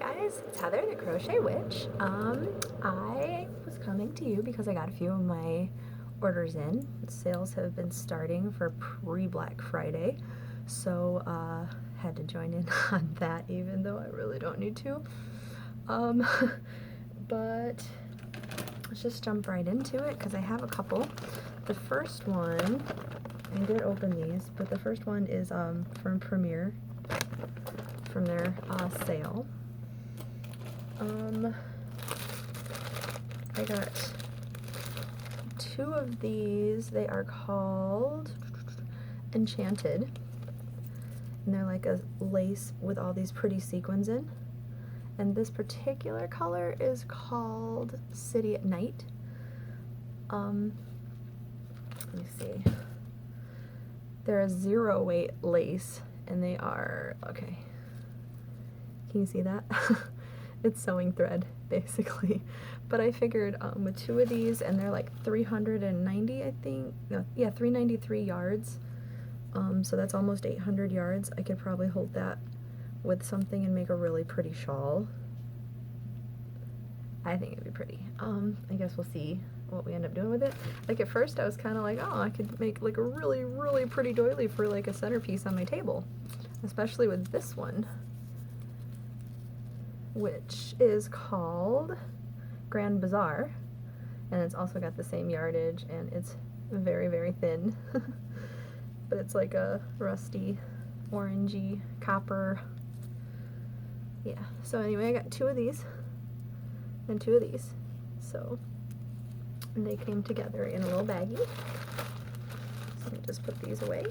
guys, it's Heather the Crochet Witch. I was coming to you because I got a few of my orders in. Sales have been starting for pre-Black Friday, so had to join in on that even though I really don't need to. But let's just jump right into it because I have a couple. The first one, I did open these, but the first one is from Premier, from their sale. I got two of these. They are called Enchanted, and they're like a lace with all these pretty sequins in. And this particular color is called City at Night. Let me see. They're a 0 weight lace, and they are, okay. Can you see that? It's sewing thread, basically. But I figured with two of these, and they're like 390, I think. No, yeah, 393 yards. So that's almost 800 yards. I could probably hold that with something and make a really pretty shawl. I think it'd be pretty. I guess we'll see what we end up doing with it. Like at first I was kind of like, oh, I could make like a really, really pretty doily for like a centerpiece on my table. Especially with this one, which is called Grand Bazaar, and it's also got the same yardage, and it's very, very thin. But it's like a rusty, orangey, copper. Yeah, so anyway, I got two of these and two of these. So they came together in a little baggie. So let me just put these away.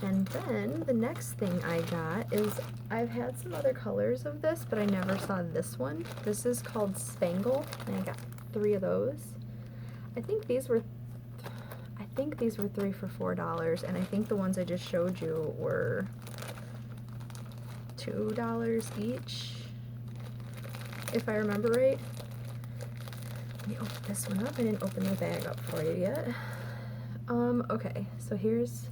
And then the next thing I got is, I've had some other colors of this, but I never saw this one. This is called Spangled, and I got 3 of those. I think these were 3 for $4, and I think the ones I just showed you were $2 each, if I remember right. Let me open this one up. I didn't open the bag up for you yet. Okay, so here's,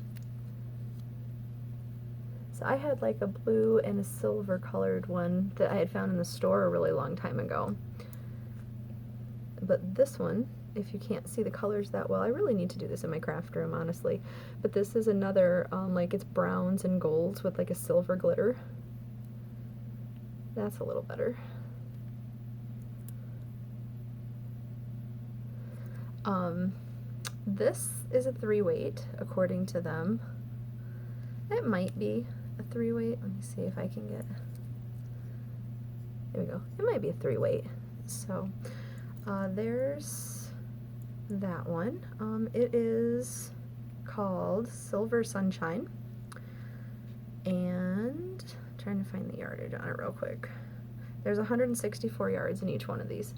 so I had like a blue and a silver colored one that I had found in the store a really long time ago. But this one, if you can't see the colors that well, I really need to do this in my craft room, honestly. But this is another, like it's browns and golds with like a silver glitter. That's a little better. This is a 3 weight, according to them. It might be a 3 weight. Let me see if I can get, there we go. It might be a 3 weight. So, there's that one. It is called Silver Sunshine, and I'm trying to find the yardage on it real quick. There's 164 yards in each one of these.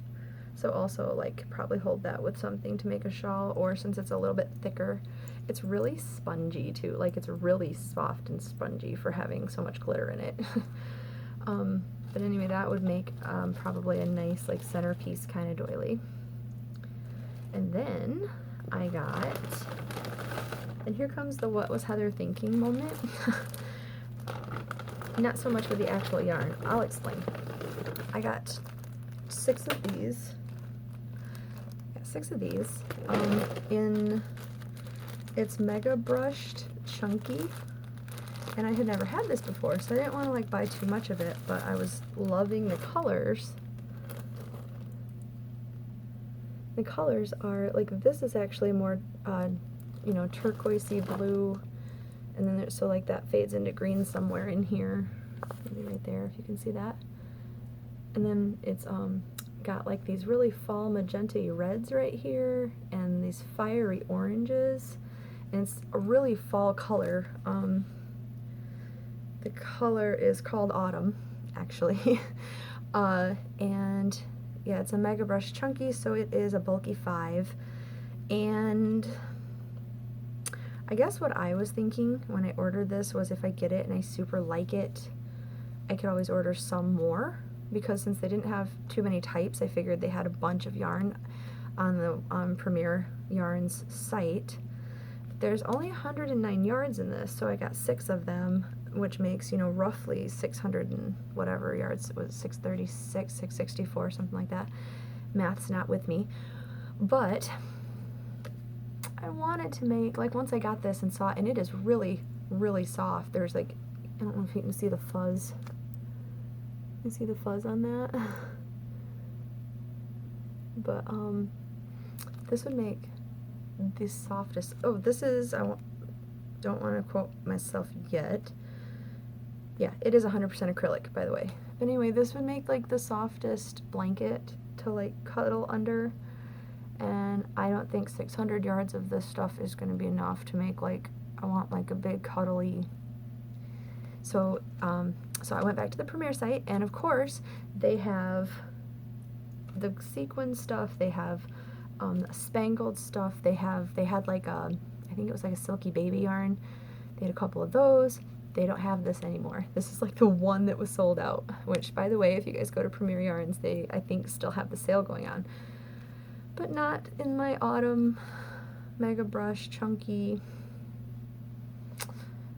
So also like probably hold that with something to make a shawl, or since it's a little bit thicker, it's really spongy too. Like it's really soft and spongy for having so much glitter in it. But anyway, that would make probably a nice like centerpiece kind of doily. And then I got, and here comes the what was Heather thinking moment. Not so much with the actual yarn. I'll explain. I got 6 of these. In, it's mega brushed chunky, and I had never had this before, so I didn't want to like buy too much of it, but I was loving the colors. The colors are like, this is actually more you know, turquoisey blue, and then there's, so like that fades into green somewhere in here, maybe right there if you can see that. And then it's got like these really fall magenta-y reds right here, and these fiery oranges, and it's a really fall color. The color is called Autumn, actually. And yeah, it's a Mega Brush Chunky, so it is a bulky 5. And I guess what I was thinking when I ordered this was if I get it and I super like it, I could always order some more, because since they didn't have too many types, I figured they had a bunch of yarn on the Premier Yarns site. There's only 109 yards in this, so I got 6 of them. which makes, you know, roughly 600 and whatever yards. It was 636, 664, something like that. Math's not with me. But I wanted to make, like, once I got this and saw it, and it is really, really soft. There's like, I don't know if you can see the fuzz. You see the fuzz on that? But, this would make the softest. Oh, this is, don't want to quote myself yet. Yeah, it is 100% acrylic, by the way. But anyway, this would make like the softest blanket to like cuddle under. And I don't think 600 yards of this stuff is going to be enough to make like, I want like a big cuddly. So, so I went back to the Premier site, and of course they have the sequin stuff. They have spangled stuff. They had like a, I think it was like a silky baby yarn. They had a couple of those. They don't have this anymore. This is like the one that was sold out, which, by the way, if you guys go to Premier Yarns, they, I think, still have the sale going on. But not in my autumn mega brush chunky.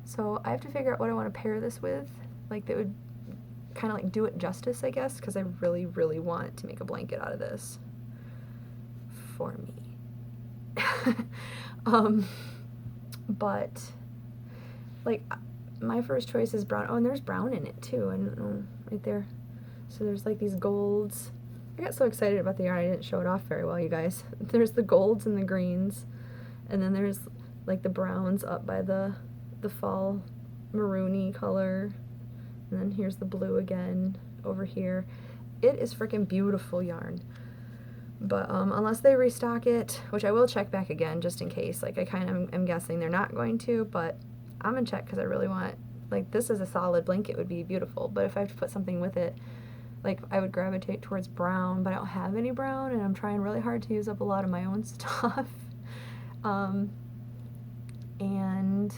So I have to figure out what I want to pair this with, like that would kind of like do it justice, I guess, because I really, really want to make a blanket out of this for me. But like my first choice is brown. Oh, and there's brown in it too. I don't know, right there. So there's like these golds. I got so excited about the yarn I didn't show it off very well, you guys. There's the golds and the greens, and then there's like the browns up by the fall maroony color, and then here's the blue again over here. It is freaking beautiful yarn. But unless they restock it, which I will check back again just in case, like I kind of am guessing they're not going to, but I'm gonna check because I really want, like, this is a solid blanket, would be beautiful, but if I have to put something with it, like I would gravitate towards brown, but I don't have any brown, and I'm trying really hard to use up a lot of my own stuff. And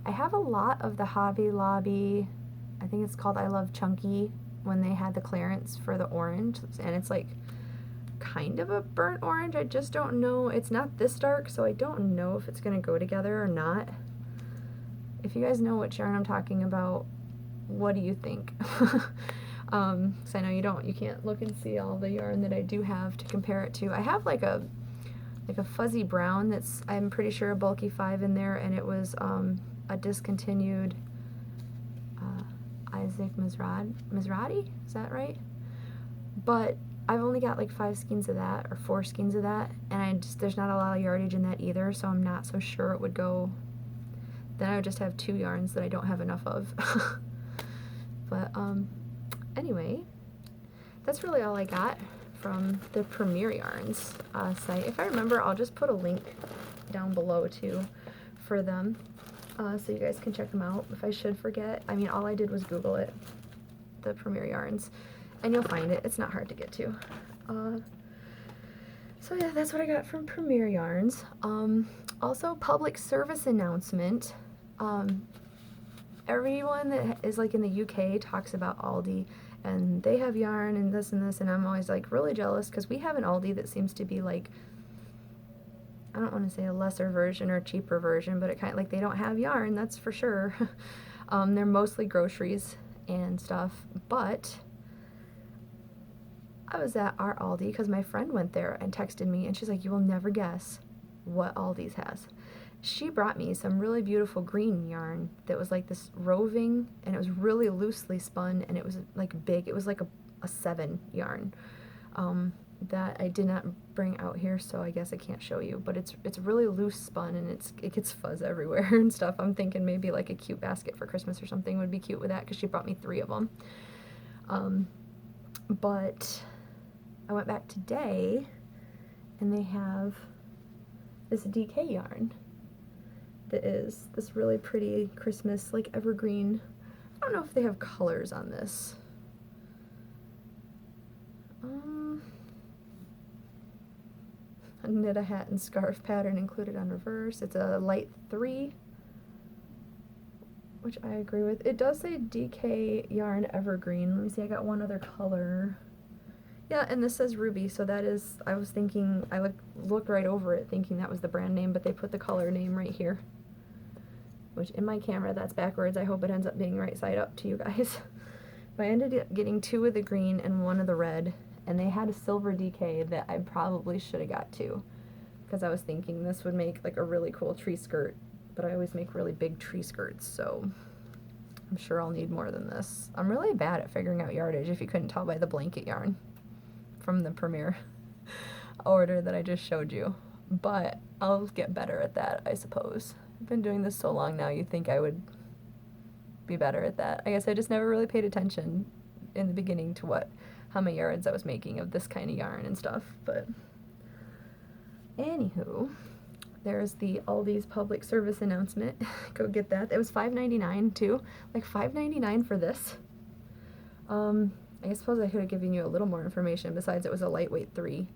I have a lot of the Hobby Lobby, I think it's called I Love Chunky, when they had the clearance for the orange, and it's like kind of a burnt orange. I just don't know. It's not this dark, so I don't know if it's gonna go together or not. If you guys know which yarn I'm talking about, what do you think? So I know you can't look and see all the yarn that I do have to compare it to. I have like a fuzzy brown that's, I'm pretty sure, a bulky 5 in there, and it was a discontinued Isaac Mizrahi, is that right? But I've only got like 5 skeins of that, or 4 skeins of that, and there's not a lot of yardage in that either, so I'm not so sure it would go. Then I would just have 2 yarns that I don't have enough of. But anyway, that's really all I got from the Premier Yarns site. If I remember, I'll just put a link down below too for them, so you guys can check them out. If I should forget, I mean, all I did was Google it, the Premier Yarns, and you'll find it. It's not hard to get to. So yeah, that's what I got from Premier Yarns. Also, public service announcement. Everyone that is like in the UK talks about Aldi, and they have yarn and this, and I'm always like really jealous because we have an Aldi that seems to be like, I don't want to say a lesser version or cheaper version, but it kind of like, they don't have yarn, that's for sure. They're mostly groceries and stuff, but I was at our Aldi because my friend went there and texted me, and she's like, you will never guess what Aldi's has. She brought me some really beautiful green yarn that was like this roving, and it was really loosely spun, and it was like big. It was like a 7 yarn that I did not bring out here, so I guess I can't show you, but it's really loose spun, and it gets fuzz everywhere and stuff. I'm thinking maybe like a cute basket for Christmas or something would be cute with that, because she brought me 3 of them. But I went back today, and they have this DK yarn that is this really pretty Christmas, like, evergreen. I don't know if they have colors on this. A knit a hat and scarf pattern included on reverse. It's a light 3, which I agree with. It does say DK yarn evergreen. Let me see, I got one other color. Yeah, and this says Ruby, so that is, I was thinking, I looked right over it thinking that was the brand name, but they put the color name right here, which in my camera that's backwards. I hope it ends up being right side up to you guys. But I ended up getting 2 of the green and 1 of the red, and they had a silver DK that I probably should have got too, because I was thinking this would make like a really cool tree skirt, but I always make really big tree skirts, so I'm sure I'll need more than this. I'm really bad at figuring out yardage, if you couldn't tell by the blanket yarn from the Premier order that I just showed you. But I'll get better at that, I suppose. I've been doing this so long now, you'd think I would be better at that. I guess I just never really paid attention in the beginning to how many yards I was making of this kind of yarn and stuff. But anywho, there's the Aldi's public service announcement. Go get that. It was $5.99 too. Like $5.99 for this. I suppose I could have given you a little more information besides it was a lightweight 3.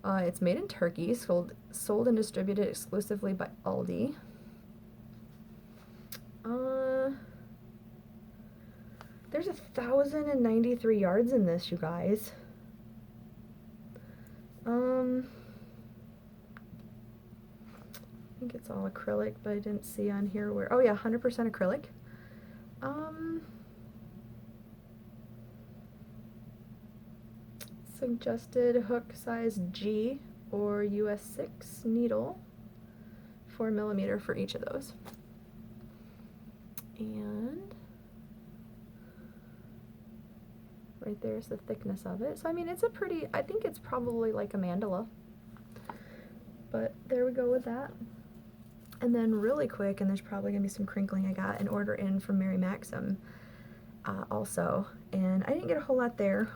It's made in Turkey, sold and distributed exclusively by Aldi. There's 1,093 yards in this, you guys. I think it's all acrylic, but I didn't see on here where, oh yeah, 100% acrylic. Suggested hook size G or US 6 needle, 4mm for each of those. And right there's the thickness of it. So I mean, it's a pretty, I think it's probably like a mandala. But there we go with that. And then really quick, and there's probably gonna be some crinkling, I got an order in from Maxim also. And I didn't get a whole lot there.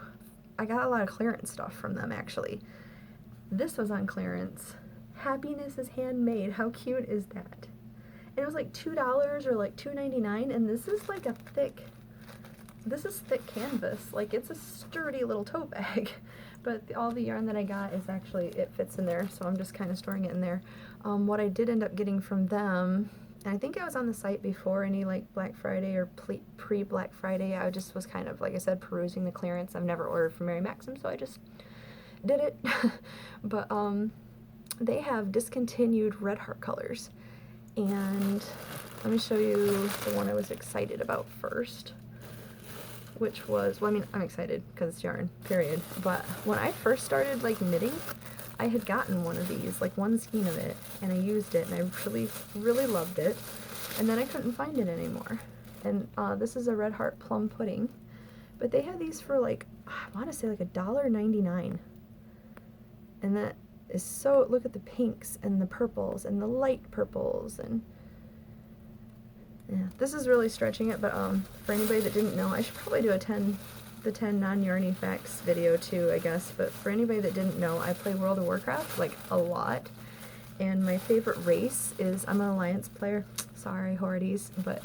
I got a lot of clearance stuff from them actually. This was on clearance. Happiness is handmade. How cute is that? And it was like $2 or like $2.99, and this is like a thick, this is thick canvas. Like it's a sturdy little tote bag. But all the yarn that I got is actually, it fits in there, so I'm just kind of storing it in there. What I did end up getting from them, and I think I was on the site before any like Black Friday or pre-Black Friday. I just was kind of, like I said, perusing the clearance. I've never ordered from Maxim, so I just did it. But they have discontinued red heart colors. And let me show you the one I was excited about first, which was, well, I mean, I'm excited because it's yarn, period. But when I first started like knitting, I had gotten one of these, like one skein of it, and I used it, and I really, really loved it. And then I couldn't find it anymore. And this is a Red Heart Plum Pudding. But they had these for like, I want to say like $1.99. And that is so, look at the pinks and the purples and the light purples, and yeah, this is really stretching it, but for anybody that didn't know, I should probably do the 10 non-yarny facts video too, I guess. But for anybody that didn't know, I play World of Warcraft like a lot, and my favorite race is, I'm an Alliance player, sorry Hordes, but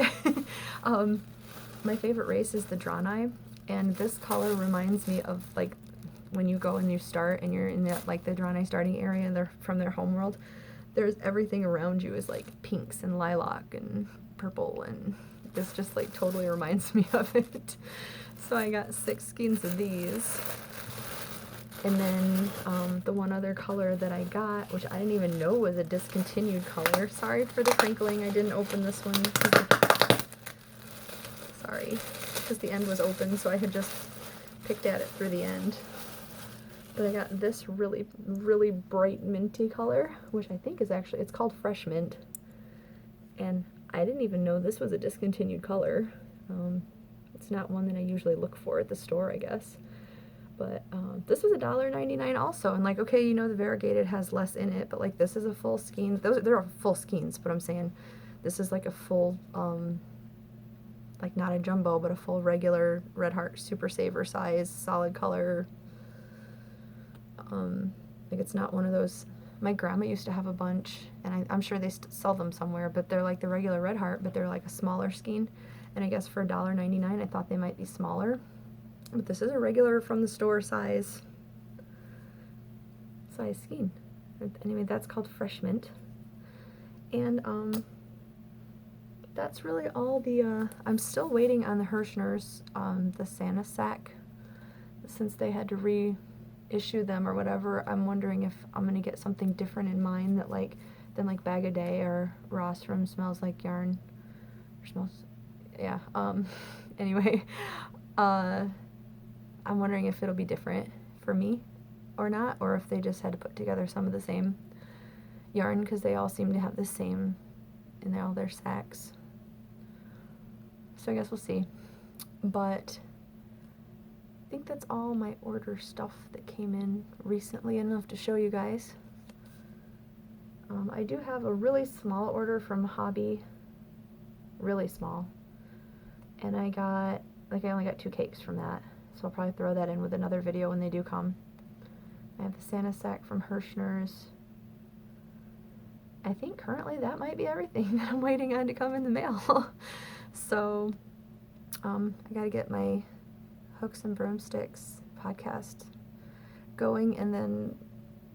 my favorite race is the Draenei, and this color reminds me of like when you go and you start and you're in the, like the Draenei starting area and they're from their homeworld. There's everything around you is like pinks and lilac and purple, and this just like totally reminds me of it. So I got 6 skeins of these. And then the one other color that I got, which I didn't even know was a discontinued color. Sorry for the crinkling, I didn't open this one. Sorry, because the end was open, so I had just picked at it through the end. But I got this really, really bright minty color, which I think is actually, it's called Fresh Mint. And I didn't even know this was a discontinued color. It's not one that I usually look for at the store, I guess. But this was $1.99 also. And like, okay, you know, the variegated has less in it, but like this is a full skein. They're all full skeins, but I'm saying this is like a full, like not a jumbo, but a full regular Red Heart Super Saver size, solid color. Like it's not one of those, my grandma used to have a bunch, and I'm sure they sell them somewhere, but they're like the regular Red Heart, but they're like a smaller skein. And I guess for $1.99 I thought they might be smaller. But this is a regular from the store size skein. Anyway, that's called Fresh Mint. And that's really all the, I'm still waiting on the Hirschner's, the Santa sack, since they had to reissue them or whatever. I'm wondering if I'm gonna get something different in mind that than like Bag a Day or Ross from Smells Like Yarn. smells, yeah, anyway, I'm wondering if it'll be different for me or not, or if they just had to put together some of the same yarn, because they all seem to have the same in all their sacks. So I guess we'll see. But I think that's all my order stuff that came in recently enough to show you guys. I do have a really small order from Hobby, really small, and I only got 2 cakes from that, so I'll probably throw that in with another video when they do come. I have the Santa sack from Hirschner's. I think currently that might be everything that I'm waiting on to come in the mail. So I gotta get my Hooks and Broomsticks podcast going, and then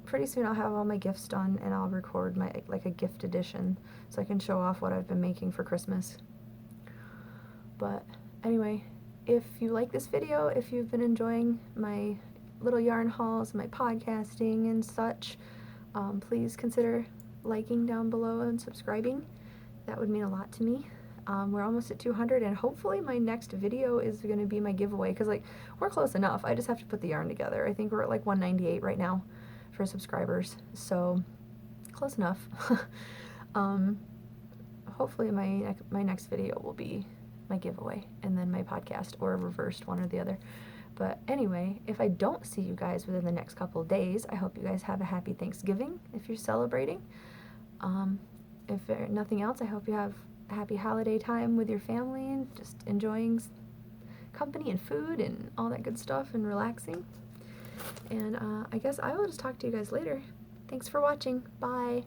pretty soon I'll have all my gifts done, and I'll record my a gift edition so I can show off what I've been making for Christmas. But anyway, if you like this video, if you've been enjoying my little yarn hauls, my podcasting and such, please consider liking down below and subscribing. That would mean a lot to me. We're almost at 200, and hopefully my next video is going to be my giveaway, because we're close enough. I just have to put the yarn together. I think we're at 198 right now for subscribers, so close enough. Hopefully my next video will be my giveaway, and then my podcast, or reversed, one or the other. But anyway, if I don't see you guys within the next couple of days, I hope you guys have a happy Thanksgiving if you're celebrating. If nothing else, I hope you have a happy holiday time with your family and just enjoying company and food and all that good stuff and relaxing. And I guess I will just talk to you guys later. Thanks for watching. Bye.